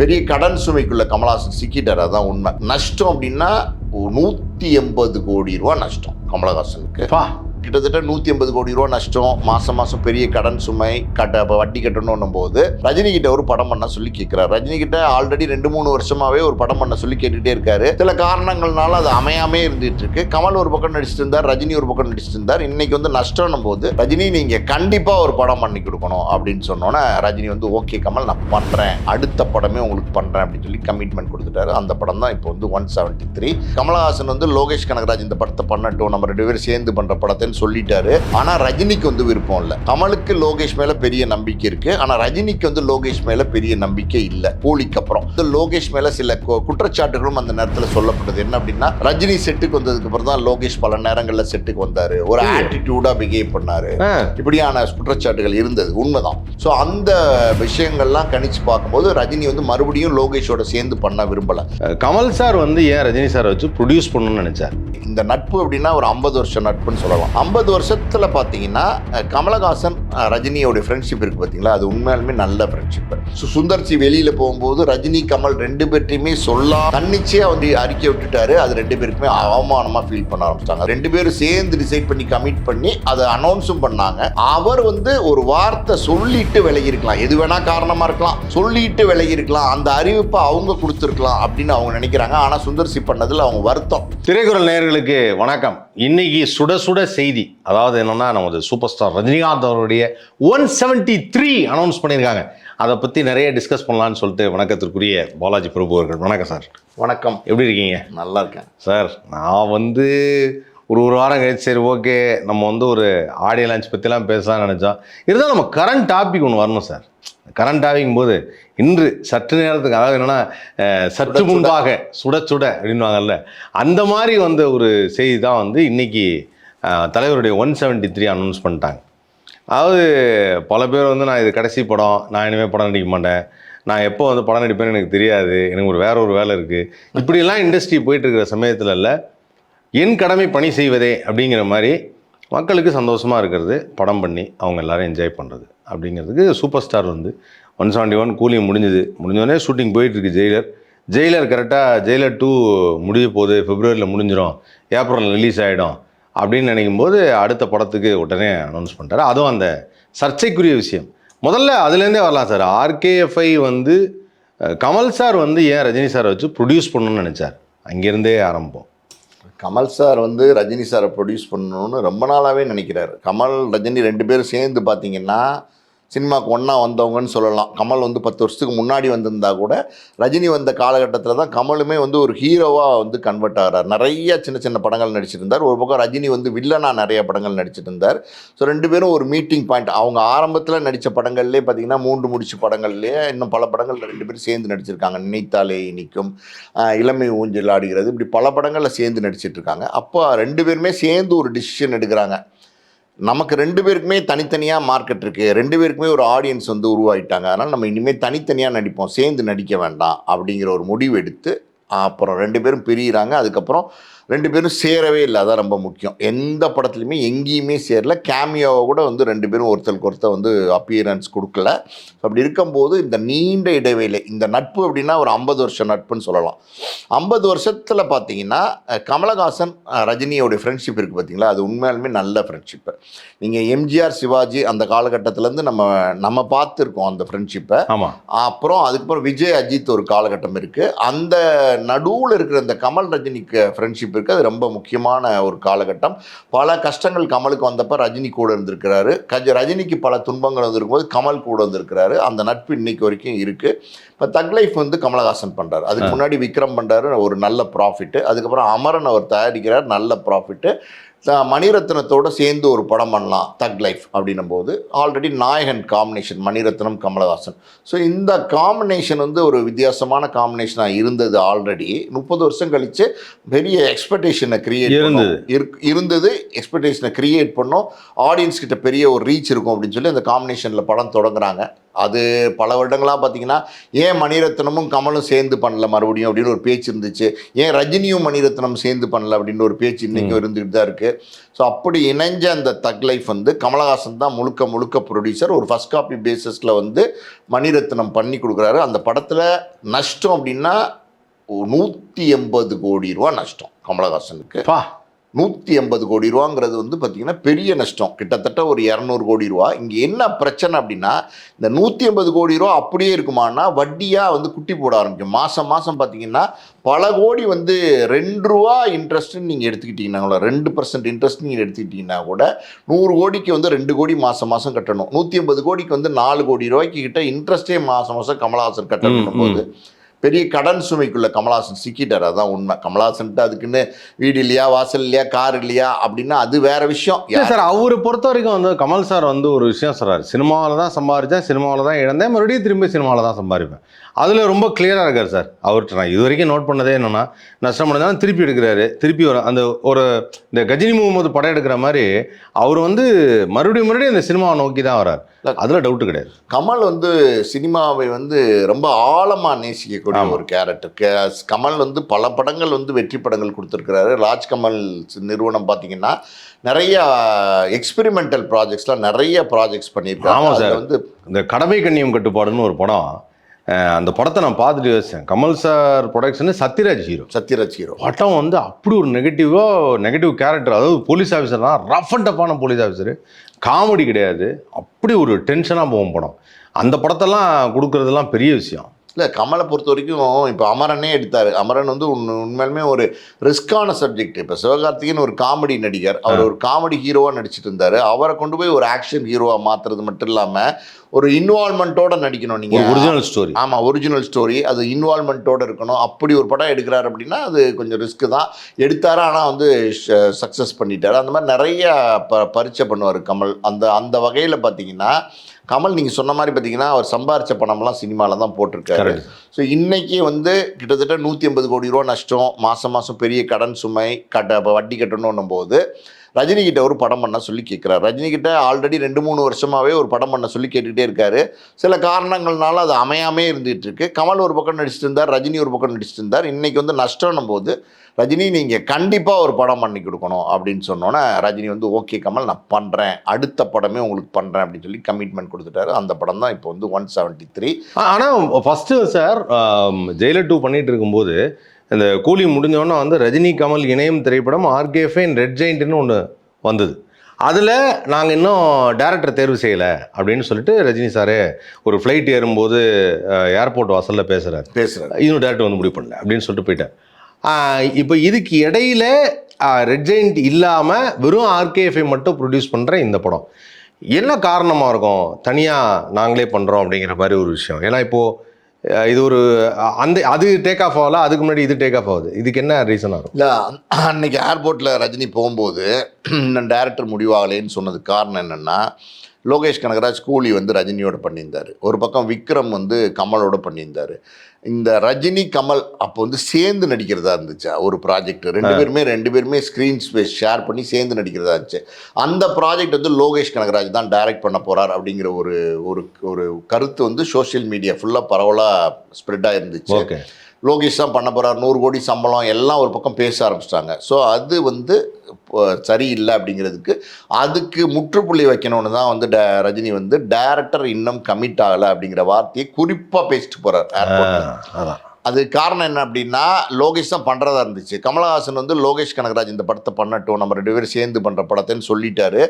பெரிய கடன் சுமைக்குள்ள கமலஹாசன் சிக்கிட்டார். அதான் உண்மை. நஷ்டம் அப்படின்னா 180 கோடி ரூபா நஷ்டம் கமலஹாசனுக்கு. கிட்டத்தட்ட 180 கோடி ரூபா நஷ்டம். மாசம் மாசம் பெரிய கடன் சுமை வட்டி கட்டணும் போது ரஜினி கிட்ட ஒரு படம் பண்ண சொல்லி கேட்கிறார். ரஜினி கிட்ட ஆல்ரெடி 2-3 வருஷமாவே ஒரு படம் பண்ண சொல்லி கேட்டுட்டே இருக்காரு. சில காரணங்கள்னால அது அமையாமே இருந்துட்டு இருக்கு. கமல் ஒரு பக்கம் நடிச்சிட்டு இருந்தார், ரஜினி ஒரு பக்கம் நடிச்சிட்டு இருந்தார். இன்னைக்கு வந்து நஷ்டம் போது ரஜினி நீங்க கண்டிப்பா ஒரு படம் பண்ணி கொடுக்கணும் அப்படின்னு சொன்னோன்னே ரஜினி வந்து ஓகே கமல் நான் பண்றேன், அடுத்த படமே உங்களுக்கு பண்றேன் அப்படின்னு சொல்லி கமிட்மெண்ட் கொடுத்துட்டாரு. அந்த படம் தான் இப்போ வந்து 173. கமலஹாசன் வந்து லோகேஷ் கனகராஜ் இந்த படத்தை பண்ணட்டும், நம்ம 2 பேரும் சேர்ந்து பண்ற படத்தை சொல்லிட்டாரு. ஆனா ரஜினிக்கு வந்து விருப்பம் இல்ல. கமலுக்கு லோகேஷ் மேல பெரிய நம்பிக்கை இருக்கு, ஆனா ரஜினிக்கு வந்து லோகேஷ் மேல பெரிய நம்பிக்கை இல்ல. போலிக்கு அப்புறம் லோகேஷ் மேல சில குற்றச்சாட்டுகளும் அந்த நேரத்தில் சொல்லப்பட்டது. என்ன அப்படின்னா ரஜினி செட்டுக்கு வந்ததுக்கு அப்புறம் தான் லோகேஷ் பல நேரங்களில் செட்டுக்கு வந்தாரு, ஒரு ஆட்டிடியூடா பிஹேவ் பண்ணாரு, இப்படியான குற்றச்சாட்டுகள் இருந்தது. உண்மைதான். ஸோ அந்த விஷயங்கள்லாம் கணிச்சு பார்க்கும்போது ரஜினி வந்து மறுபடியும் லோகேஷோட சேர்ந்து பண்ண விரும்பல. கமல் சார் வந்து ஏன் ரஜினி சார் வச்சு ப்ரொடியூஸ் பண்ணணும்னு நினைச்சார்? இந்த நட்பு அப்படின்னா ஒரு 50 வருஷம் நட்புன்னு சொல்லலாம். 50 வருஷத்துல பாத்தீங்கன்னா கமலஹாசன் ரஜினியோட ஃப்ரெண்ட்ஷிப் இருக்கு பாத்தீங்களா, அது உண்மையாலுமே நல்ல ஃப்ரெண்ட்ஷிப். சுந்தர்சி வெளியில போகும்போது ரஜினி கமல் 2 பேர்ட்டையுமே தன்னிச்சையா வந்து அறிக்கை விட்டுட்டாரு. அது 2 பேருக்குமே அவமானமா ஃபீல் பண்ண ஆரம்பிச்சிட்டாங்க. 2 பேரும் சேர்ந்து டிசைட் பண்ணி கமிட் பண்ணி அதை அனௌன்ஸும் பண்ணாங்க. அவர் வந்து ஒரு வார்த்தை சொல்லிட்டு விலகி இருக்கலாம், எது வேணா காரணமா இருக்கலாம், சொல்லிட்டு விலகி இருக்கலாம், அந்த அறிவிப்பை அவங்க கொடுத்துருக்கலாம் அப்படின்னு அவங்க நினைக்கிறாங்க. ஆனா சுந்தர்சி பண்ணதுல அவங்க வருத்தம். திரைக்குறள் நேயர்களுக்கு வணக்கம். இன்னைக்கு சுட சுட செய்தி, அதாவது என்னன்னா நமது சூப்பர் ஸ்டார் ரஜினிகாந்த் அவருடைய 173 அனௌன்ஸ் பண்ணியிருக்காங்க. அதை பற்றி நிறைய டிஸ்கஸ் பண்ணலான்னு சொல்லிட்டு வணக்கத்திற்குரிய பாலாஜி பிரபு அவர்கள். வணக்கம் சார். வணக்கம். எப்படி இருக்கீங்க? நல்லா இருக்கேன் சார். நான் வந்து ஒரு வாரம் கழிச்சு சரி ஓகே நம்ம வந்து ஒரு ஆடியோ லான்ச் பற்றிலாம் பேசலாம்னு நினச்சோம். இருந்தாலும் நம்ம கரண்ட் டாபிக் ஒன்று வரணும் சார். கரண்ட் டாபிக் போது இன்று சற்று நேரத்துக்கு, அதாவது என்னென்னா சற்று முன்பாக சுட சுட அப்படின்வாங்கல்ல, அந்த மாதிரி வந்த ஒரு செய்தி தான் வந்து இன்னைக்கு தலைவருடைய 173 அனௌன்ஸ் பண்ணிட்டாங்க. அதாவது பல பேர் வந்து நான் இது கடைசி படம், நான் இனிமேல் படம் நடிக்க மாட்டேன், நான் எப்போ வந்து படம் நடிப்பேன்னு எனக்கு தெரியாது, எனக்கு வேற ஒரு வேலை இருக்குது, இப்படியெல்லாம் இண்டஸ்ட்ரி போயிட்டு இருக்கிற சமயத்தில் இல்லை என் கடமை பணி செய்வதே அப்படிங்கிற மாதிரி மக்களுக்கு சந்தோஷமாக இருக்கிறது, படம் பண்ணி அவங்க எல்லோரும் என்ஜாய் பண்ணுறது அப்படிங்கிறதுக்கு சூப்பர் ஸ்டார் வந்து 171 கூலிங் முடிஞ்சோடனே ஷூட்டிங் போயிட்டுருக்கு. ஜெயிலர் கரெக்டாக ஜெயிலர் 2 முடிய போகுது, பிப்ரவரியில் முடிஞ்சிடும், ஏப்ரலில் ரிலீஸ் ஆகிடும் அப்படின்னு நினைக்கும் போது அடுத்த படத்துக்கு உடனே அனௌன்ஸ் பண்ணிட்டாரு. அதுவும் அந்த சர்ச்சைக்குரிய விஷயம் முதல்ல அதுலேருந்தே வரலாம் சார். RKFI வந்து கமல் சார் வந்து ஏன் ரஜினி சாரை வச்சு ப்ரொடியூஸ் பண்ணணும்னு நினச்சார், அங்கேருந்தே ஆரம்பம். கமல் சார் வந்து ரஜினி சாரை ப்ரொடியூஸ் பண்ணணும்னு ரொம்ப நாளாகவே நினைக்கிறாரு. கமல் ரஜினி 2 பேரும் சேர்ந்து பார்த்தீங்கன்னா சினிமாவுக்கு ஒன்றா வந்தவங்கன்னு சொல்லலாம். கமல் வந்து 10 வருஷத்துக்கு முன்னாடி வந்திருந்தா கூட ரஜினி வந்த காலகட்டத்தில் தான் கமலுமே வந்து ஒரு ஹீரோவாக வந்து கன்வெர்ட் ஆகிறார். நிறைய சின்ன சின்ன படங்கள் நடிச்சிட்டு இருந்தார். ஒரு பக்கம் ரஜினி வந்து வில்லனாக நிறைய படங்கள் நடிச்சிட்டு இருந்தார். ஸோ 2 பேரும் ஒரு மீட்டிங் பாயிண்ட். அவங்க ஆரம்பத்தில் நடித்த படங்கள்லேயே பார்த்தீங்கன்னா 3 முடிச்ச படங்கள்லேயே இன்னும் பல படங்கள் 2 பேரும் சேர்ந்து நடிச்சிருக்காங்க. நினைத்தாலே இனிக்கும், இளமை ஊஞ்சல் ஆடுகிறது, இப்படி பல படங்களில் சேர்ந்து நடிச்சிட்டு இருக்காங்க. அப்போ 2 பேருமே சேர்ந்து ஒரு டிசிஷன் எடுக்கிறாங்க. நமக்கு 2 பேருக்குமே தனித்தனியாக மார்க்கெட் இருக்குது, 2 பேருக்குமே ஒரு ஆடியன்ஸ் வந்து உருவாயிட்டாங்க, அதனால் நம்ம இனிமேல் தனித்தனியாக நடிப்போம், சேர்ந்து நடிக்க வேண்டாம் அப்படிங்கிற ஒரு முடிவு எடுத்து அப்புறம் 2 பேரும் பிரிகிறாங்க. அதுக்கப்புறம் 2 பேரும் சேரவே இல்லை. அதான் ரொம்ப முக்கியம். எந்த படத்துலையுமே எங்கேயுமே சேரல. கேமியோவை கூட வந்து 2 பேரும் ஒருத்தருக்கு ஒருத்தர் வந்து அப்பியரன்ஸ் கொடுக்கல. அப்படி இருக்கும்போது இந்த நீண்ட இடைவேளை, இந்த நட்பு அப்படின்னா ஒரு 50 வருஷம் நட்புன்னு சொல்லலாம். 50 வருஷத்தில் பார்த்தீங்கன்னா கமலஹாசன் ரஜினியோடைய ஃப்ரெண்ட்ஷிப் இருக்குது பார்த்தீங்களா, அது உண்மையாலுமே நல்ல ஃப்ரெண்ட்ஷிப்பு. நீங்கள் எம்ஜிஆர் சிவாஜி அந்த காலகட்டத்திலேருந்து நம்ம பார்த்துருக்கோம் அந்த ஃப்ரெண்ட்ஷிப்பை. ஆமாம். அப்புறம் அதுக்கப்புறம் விஜய் அஜித் ஒரு காலகட்டம் இருக்குது. அந்த நடுவில் இருக்கிற இந்த கமல் ரஜினிக்கு ஃப்ரெண்ட்ஷிப் இருக்குது. அது ரொம்ப முக்கியமான ஒரு காலகட்டம். பல கஷ்டங்கள் கமலுக்கு வந்தப்போ ரஜினி கூட இருந்திருக்கிறாரு. ரஜினிக்கு பல துன்பங்கள் வந்திருக்கும்போது கமல் கூட வந்திருக்கிறாரு. அந்த நட்பு இன்னைக்கு வரைக்கும் இருக்குது. இப்போ தக் லைஃப் வந்து கமலஹாசன் பண்ணுறாரு, அதுக்கு முன்னாடி விக்ரம் பண்ணுறாரு, ஒரு நல்ல ப்ராஃபிட்டு. அதுக்கப்புறம் அமரன் அவர் தயாரிக்கிறார், நல்ல ப்ராஃபிட்டு. மணிரத்னத்தோடு சேர்ந்து ஒரு படம் பண்ணலாம் தக் லைஃப் அப்படின்னும் போது ஆல்ரெடி நாயகன் காம்பினேஷன் மணிரத்னம் கமலஹாசன். ஸோ இந்த காம்பினேஷன் வந்து ஒரு வித்தியாசமான காம்பினேஷனாக இருந்தது. ஆல்ரெடி 30 வருஷம் கழித்து பெரிய எக்ஸ்பெக்டேஷனை இருந்தது. எக்ஸ்பெக்டேஷனை கிரியேட் பண்ணோம், ஆடியன்ஸ் கிட்ட பெரிய ஒரு ரீச் இருக்கும் அப்படின்னு சொல்லி அந்த காம்பினேஷனில் படம் தொடங்குறாங்க. அது பல வருடங்களாக பார்த்தீங்கன்னா ஏன் மணிரத்னமும் கமலும் சேர்ந்து பண்ணல மறுபடியும் அப்படின்னு ஒரு பேச்சு இருந்துச்சு. ஏன் ரஜினியும் மணிரத்னம் சேர்ந்து பண்ணல அப்படின்னு ஒரு பேச்சு இன்றைக்கும் இருந்துகிட்டு தான் இருக்குது. ஸோ அப்படி இணைஞ்ச அந்த தக் லைஃப் வந்து கமலஹாசன் தான் முழுக்க முழுக்க ப்ரொடியூசர். ஒரு ஃபர்ஸ்ட் காப்பி பேசிஸில் வந்து மணிரத்னம் பண்ணி கொடுக்குறாரு. அந்த படத்தில் நஷ்டம் அப்படின்னா 180 கோடி ரூபா நஷ்டம் கமலஹாசனுக்கு. 180 கோடி ரூபாங்கிறது வந்து பார்த்திங்கன்னா பெரிய நஷ்டம், கிட்டத்தட்ட ஒரு 200 கோடி ரூபா. இங்கே என்ன பிரச்சனை அப்படின்னா இந்த 180 கோடி ரூபா அப்படியே இருக்குமானா வட்டியாக வந்து குட்டி போட ஆரம்பிக்கும். மாதம் மாதம் பார்த்தீங்கன்னா பல கோடி வந்து 2 ரூபா இன்ட்ரெஸ்ட்டுன்னு நீங்கள் எடுத்துக்கிட்டிங்கன்னா 2% இன்ட்ரெஸ்ட் நீங்கள் எடுத்துக்கிட்டிங்கன்னா கூட 100 கோடிக்கு வந்து 2 கோடி மாதம் மாதம் கட்டணும். 180 கோடிக்கு வந்து 4 கோடி ரூபாய்க்கு கிட்ட இன்ட்ரெஸ்ட்டே மாதம் மாதம் கமலஹாசன் கட்டணும் போது பெரிய கடன் சுமைக்குள்ள கமலஹாசன் சிக்கிட்டார். அதான் உண்மை. கமலஹாசன்ட்டு அதுக்குன்னு வீடு இல்லையா, வாசல் இல்லையா, கார் இல்லையா அப்படின்னா அது வேற விஷயம் சார். அவரை பொறுத்த வரைக்கும் வந்து கமல் சார் வந்து ஒரு விஷயம் சொல்றாரு, சினிமாவில் தான் சம்பாதிச்சேன், சினிமாவில் தான் இழந்தேன், மறுபடியும் திரும்பி சினிமாவில் தான் சம்பாதிப்பேன். அதில் ரொம்ப கிளியராக இருக்கார் சார். அவர்கிட்ட நான் இது வரைக்கும் நோட் பண்ணதே என்னன்னா, நஷ்டம் பண்ணதாலும் திருப்பி எடுக்கிறாரு. திருப்பி அந்த ஒரு இந்த கஜினி முகமது படம் எடுக்கிற மாதிரி அவர் வந்து மறுபடியும் இந்த சினிமாவை நோக்கி தான் வர்றார். அதில் டவுட்டு கிடையாது. கமல் வந்து சினிமாவை வந்து ரொம்ப ஆழமாக நேசிக்கக்கூடிய ஒரு கேரக்டர். கமல் வந்து பல படங்கள் வந்து வெற்றி படங்கள் கொடுத்துருக்கிறாரு. ராஜ்கமல் நிறுவனம் பார்த்தீங்கன்னா நிறைய எக்ஸ்பெரிமெண்டல் ப்ராஜெக்ட்ஸ்லாம் நிறைய ப்ராஜெக்ட்ஸ் பண்ணியிருக்காங்க. ஆமாம் சார். வந்து இந்த கடமை கண்ணியம் கட்டுப்பாடுன்னு ஒரு படம், அந்த படத்தை நான் பார்த்துட்டு யோசிச்சேன். Kamal sir production, Sathyaraj hero. படம் வந்து அப்படி ஒரு நெகட்டிவ் கேரக்டர், அதாவது போலீஸ் ஆஃபீஸர்னா ரஃப் அண்ட் டஃப்பான போலீஸ் ஆஃபீஸரு, காமெடி கிடையாது, அப்படி ஒரு டென்ஷனாக போகும் படம். அந்த படத்தெல்லாம் கொடுக்குறதெல்லாம் பெரிய விஷயம். இல்லை, கமலை பொறுத்த வரைக்கும் இப்போ அமரனே எடுத்தார். அமரன் வந்து உண்மையிலுமே ஒரு ரிஸ்கான சப்ஜெக்ட். இப்போ சிவகார்த்திகேயன் ஒரு காமெடி நடிகர், அவர் ஒரு காமெடி ஹீரோவாக நடிச்சிட்டு இருந்தார். அவரை கொண்டு போய் ஒரு ஆக்ஷன் ஹீரோவாக மாற்றுறது மட்டும் இல்லாமல் ஒரு இன்வால்மெண்ட்டோட நடிக்கணும். நீங்கள் ஒரிஜினல் ஸ்டோரி. ஆமாம், ஒரிஜினல் ஸ்டோரி, அது இன்வால்மெண்ட்டோட இருக்கணும். அப்படி ஒரு படம் எடுக்கிறார் அப்படின்னா அது கொஞ்சம் ரிஸ்க்கு தான். எடுத்தார், ஆனால் வந்து சக்ஸஸ் பண்ணிட்டார். அந்த மாதிரி நிறைய பரீட்சை பண்ணுவார் கமல். அந்த வகையில் பார்த்தீங்கன்னா கமல் நீங்கள் சொன்ன மாதிரி பார்த்தீங்கன்னா அவர் சம்பாரித்த பணம்லாம் சினிமாவில் தான் போட்டிருக்காரு. ஸோ இன்றைக்கி வந்து கிட்டத்தட்ட 180 கோடி ரூபா நஷ்டம், மாதம் மாதம் பெரிய கடன் சுமை, வட்டி கட்டணும் போது ரஜினிகிட்ட ஒரு படம் பண்ண சொல்லி கேட்குறாரு. ரஜினிகிட்ட ஆல்ரெடி 2-3 வருஷமாகவே ஒரு படம் பண்ண சொல்லி கேட்டுக்கிட்டே இருக்காரு. சில காரணங்கள்னால அது அமையாமே இருந்துகிட்டு இருக்கு. கமல் ஒரு பக்கம் நடிச்சிட்டு இருந்தார், ரஜினி ஒரு பக்கம் நடிச்சிட்டு இருந்தார். இன்றைக்கி வந்து நஷ்டம்னும் போது ரஜினி நீங்கள் கண்டிப்பாக ஒரு படம் பண்ணி கொடுக்கணும் அப்படின்னு சொன்னோன்னே ரஜினி வந்து ஓகே கமல் நான் பண்ணுறேன், அடுத்த படமே உங்களுக்கு பண்ணுறேன் அப்படின்னு சொல்லி கமிட்மெண்ட் கொடுத்துட்டாரு. அந்த படம் தான் இப்போ வந்து 173. ஆனால் ஃபஸ்ட்டு சார் ஜெயிலர் 2 பண்ணிகிட்டு இருக்கும்போது இந்த கூலி முடிஞ்சோன்னா வந்து ரஜினி கமல் இணையம் திரைப்படம் ஆர்கேஃபைன் ரெட் ஜெயிண்ட்னு ஒன்று வந்தது. அதில் நாங்கள் இன்னும் டேரக்டர் தேர்வு செய்யலை அப்படின்னு சொல்லிட்டு ரஜினி சாரே ஒரு ஃப்ளைட் ஏறும்போது ஏர்போர்ட் வாசலில் பேசுகிறார். இன்னும் டேரக்டர் வந்து முடிவு பண்ணல அப்படின்னு சொல்லிட்டு போயிட்டார். இப்போ இதுக்கு இடையில ரெட் ஜெயிண்ட் இல்லாமல் வெறும் ஆர்கேஎஃப்ஐ மட்டும் ப்ரொடியூஸ் பண்ணுற இந்த படம் என்ன காரணமாக இருக்கும்? தனியாக நாங்களே பண்ணுறோம் அப்படிங்கிற மாதிரி ஒரு விஷயம். ஏன்னா இப்போது இது ஒரு அது டேக் ஆஃப் ஆகல, அதுக்கு முன்னாடி இது டேக் ஆஃப் ஆகுது. இதுக்கு என்ன ரீசனாக இருக்கும்? இல்லை, அன்னைக்கு ஏர்போர்ட்டில் ரஜினி போகும்போது இன்னும் டேரக்டர் முடிவாகலேன்னு சொன்னதுக்கு காரணம் என்னென்னா, லோகேஷ் கனகராஜ் கூலி வந்து ரஜினியோட பண்ணியிருந்தார், ஒரு பக்கம் விக்ரம் வந்து கமலோட பண்ணியிருந்தார். இந்த ரஜினி கமல் அப்போ வந்து சேர்ந்து நடிக்கிறதா இருந்துச்சு ஒரு ப்ராஜெக்ட். ரெண்டு பேருமே ஸ்க்ரீன் ஸ்பேஸ் ஷேர் பண்ணி சேர்ந்து நடிக்கிறதா இருந்துச்சு. அந்த ப்ராஜெக்ட் வந்து லோகேஷ் கனகராஜ் தான் டைரக்ட் பண்ண போகிறார் அப்படிங்கிற ஒரு கருத்து வந்து சோஷியல் மீடியா ஃபுல்லாக பரவலாக ஸ்ப்ரெட்டாக இருந்துச்சு. லோகேஷ் தான் பண்ண போகிறார், 100 கோடி சம்பளம், எல்லாம் ஒரு பக்கம் பேச ஆரம்பிச்சிட்டாங்க. ஸோ அது வந்து சரியில்லை அப்படிங்கிறதுக்கு அதுக்கு முற்றுப்புள்ளி வைக்கணும்னு தான் வந்து ரஜினி வந்து டைரக்டர் இன்னும் கமிட் ஆகலை அப்படிங்கிற வார்த்தையை குறிப்பாக பேசிட்டு போகிறார் ஏர்போர்ட்டில். அது காரணம் என்ன அப்படின்னா, லோகேஷ் தான் பண்ணுறதா இருந்துச்சு. கமலஹாசன் வந்து லோகேஷ் கனகராஜ் இந்த படத்தை பண்ணட்டும், நம்ம 2 பேரும் சேர்ந்து பண்ணுற படத்தைன்னு சொல்லிட்டாரு.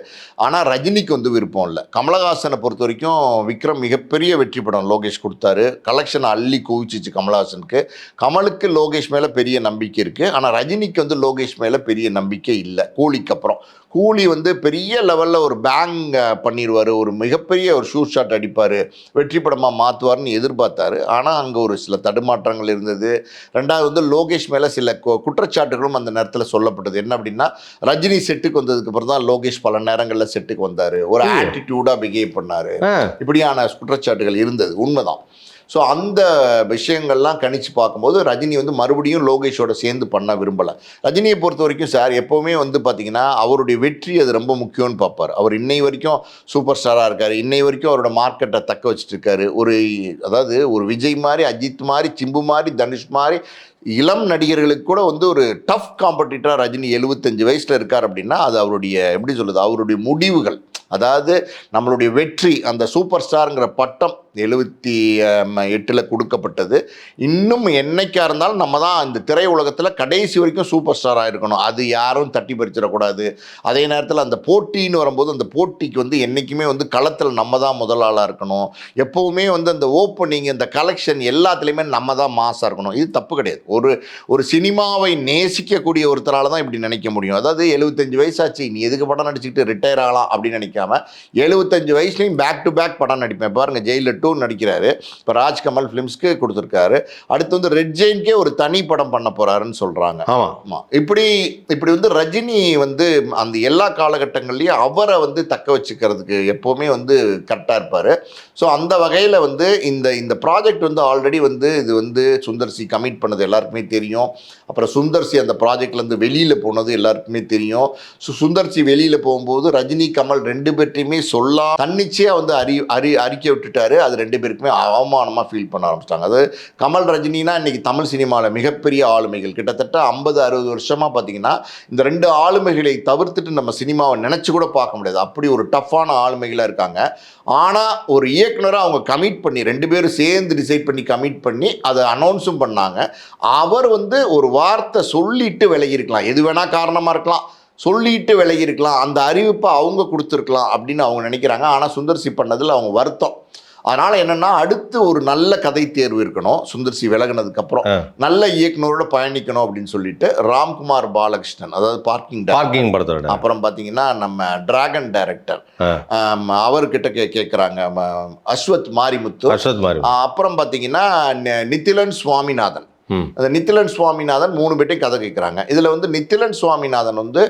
ஆனால் ரஜினிக்கு வந்து விருப்பம் இல்லை. கமலஹாசனை பொறுத்த வரைக்கும் விக்ரம் மிகப்பெரிய வெற்றி படம் லோகேஷ் கொடுத்தாரு, கலெக்ஷன் அள்ளி குவிச்சிச்சு கமலஹாசனுக்கு. கமலுக்கு லோகேஷ் மேலே பெரிய நம்பிக்கை இருக்குது, ஆனால் ரஜினிக்கு வந்து லோகேஷ் மேலே பெரிய நம்பிக்கை இல்லை. கூலிக்கு அப்புறம் கூலி வந்து பெரிய லெவலில் ஒரு பேங் பண்ணிடுவார், ஒரு மிகப்பெரிய ஒரு ஷூட் ஷாட் அடிப்பார், வெற்றி படமாக மாற்றுவார்னு எதிர்பார்த்தாரு. ஆனால் அங்கே ஒரு சில தடுமாற்றங்கள் இருந்தது. ரெண்டாவது வந்து லோகேஷ் மேலே சில குற்றச்சாட்டுகளும் அந்த நேரத்தில் சொல்லப்பட்டது. என்ன அப்படின்னா, ரஜினி செட்டுக்கு வந்ததுக்கு அப்புறம் தான் லோகேஷ் பல நேரங்களில் செட்டுக்கு வந்தார், ஒரு ஆட்டிடியூடாக பிஹேவ் பண்ணார், இப்படியான குற்றச்சாட்டுகள் இருந்தது. உண்மைதான். ஸோ அந்த விஷயங்கள்லாம் கணிச்சு பார்க்கும்போது ரஜினி வந்து மறுபடியும் லோகேஷோட சேர்ந்து பண்ண விரும்பலை. ரஜினியை பொறுத்த வரைக்கும் சார் எப்போவுமே வந்து பார்த்தீங்கன்னா அவருடைய வெற்றி அது ரொம்ப முக்கியம்னு பார்ப்பார். அவர் இன்னை வரைக்கும் சூப்பர் ஸ்டாராக இருக்கார், இன்னை வரைக்கும் அவரோட மார்க்கெட்டை தக்க வச்சுட்டு இருக்காரு. அதாவது ஒரு விஜய் மாதிரி, அஜித் மாதிரி, சிம்பு மாதிரி, தனுஷ் மாதிரி இளம் நடிகர்களுக்கு கூட வந்து ஒரு டஃப் காம்படிட்டராக ரஜினி 75 வயசில் இருக்கார் அப்படின்னா அது அவருடைய எப்படி சொல்லுது, அவருடைய முடிவுகள். அதாவது நம்மளுடைய வெற்றி, அந்த சூப்பர் ஸ்டாருங்கிற பட்டம் 78 கொடுக்கப்பட்டது. இன்னும் என்னைக்கா இருந்தாலும் நம்ம தான் இந்த திரை உலகத்தில் கடைசி வரைக்கும் சூப்பர் ஸ்டாராக இருக்கணும், அது யாரும் தட்டி பறிச்சிடக்கூடாது. அதே நேரத்தில் அந்த போட்டின்னு வரும்போது அந்த போட்டிக்கு வந்து என்றைக்குமே வந்து களத்தில் நம்ம தான் முதல் ஆளாக இருக்கணும். எப்போவுமே வந்து அந்த ஓப்பனிங், இந்த கலெக்ஷன் எல்லாத்துலேயுமே நம்ம தான் மாசாக இருக்கணும். இது தப்பு கிடையாது. ஒரு சினிமாவை நேசிக்கக்கூடிய ஒருத்தரால் தான் இப்படி நினைக்க முடியும். அதாவது 75 வயசாச்சு, நீ எதுக்கு படம் நடிச்சுக்கிட்டு ரிட்டையர் ஆகலாம் அப்படின்னு நினைக்காம 75 வயசுலையும் பேக் டு பேக் படம் நடிப்பேன். பாருங்க, ஜெயிலர் 2 நடிக்கிறாரு, இப்போ ராஜ்கமல் ஃபிலிம்ஸ்க்கு கொடுத்துருக்காரு. அடுத்து வந்து ரெட் ஜெயின்கே ஒரு தனி படம் பண்ண போறாருன்னு சொல்றாங்க. ஆமாம், இப்படி வந்து ரஜினி வந்து அந்த எல்லா காலகட்டங்கள்லையும் அவரை வந்து தக்க வச்சுக்கிறதுக்கு எப்போவுமே வந்து கரெக்டாக இருப்பார். ஸோ அந்த வகையில் வந்து இந்த ப்ராஜெக்ட் வந்து ஆல்ரெடி வந்து இது வந்து சுந்தர் சி கமிட் பண்ணது எல்லாருக்குமே தெரியும். அப்புறம் சுந்தர் சி அந்த ப்ராஜெக்ட்லேருந்து வெளியில் போனது எல்லாருக்குமே தெரியும். ஸோ சுந்தர் சி வெளியில் போகும்போது ரஜினி கமல் 2 பேர்ட்டையுமே தன்னிச்சையாக வந்து அறிக்கை விட்டுட்டாரு. அது 2 பேருக்குமே அவமானமாக ஃபீல் பண்ண ஆரம்பிச்சிட்டாங்க. அது கமல் ரஜினினா இன்றைக்கி தமிழ் சினிமாவில் மிகப்பெரிய ஆளுமைகள், கிட்டத்தட்ட 50-60 வருஷமாக பார்த்தீங்கன்னா இந்த 2 ஆளுமைகளை தவிர்த்துட்டு நம்ம சினிமாவை நினச்சி கூட பார்க்க முடியாது. அப்படி ஒரு டஃப்பான ஆளுமைகளாக இருக்காங்க. ஆனால் ஒரு இயக்குனராக அவங்க கமிட் பண்ணி 2 பேரும் சேர்ந்து டிசைட் பண்ணி கமிட் பண்ணி அதை அனௌன்ஸும் பண்ணாங்க. அவர் வந்து ஒரு வார்த்தை சொல்லிட்டு விலகியிருக்கலாம், எது வேணால் காரணமாக இருக்கலாம், சொல்லிட்டு விலகியிருக்கலாம், அந்த அறிவிப்பை அவங்க கொடுத்துருக்கலாம் அப்படின்னு அவங்க நினைக்கிறாங்க. ஆனால் சுந்தர் சி பண்ணதில் அவங்க வருத்தம். அதனால் என்னென்னா அடுத்து ஒரு நல்ல கதை தேர்வு இருக்கணும். சுந்தர் சி விலகினதுக்கப்புறம் நல்ல இயக்குனரோட பயணிக்கணும் அப்படின்னு சொல்லிட்டு ராம்குமார் பாலகிருஷ்ணன், அதாவது பார்க்கிங் படத்தோட அப்புறம் பார்த்தீங்கன்னா நம்ம டிராகன் டைரக்டர் அவர்கிட்ட கேட்குறாங்க, அஸ்வத் மாரிமுத்து. அப்புறம் பார்த்தீங்கன்னா நித்திலன் சுவாமிநாதன். அந்த நித்திலன் சுவாமிநாதன் 3 பேர்ட்டையும் கதை கேட்குறாங்க. இதில் வந்து நித்திலன் சுவாமிநாதன் வந்து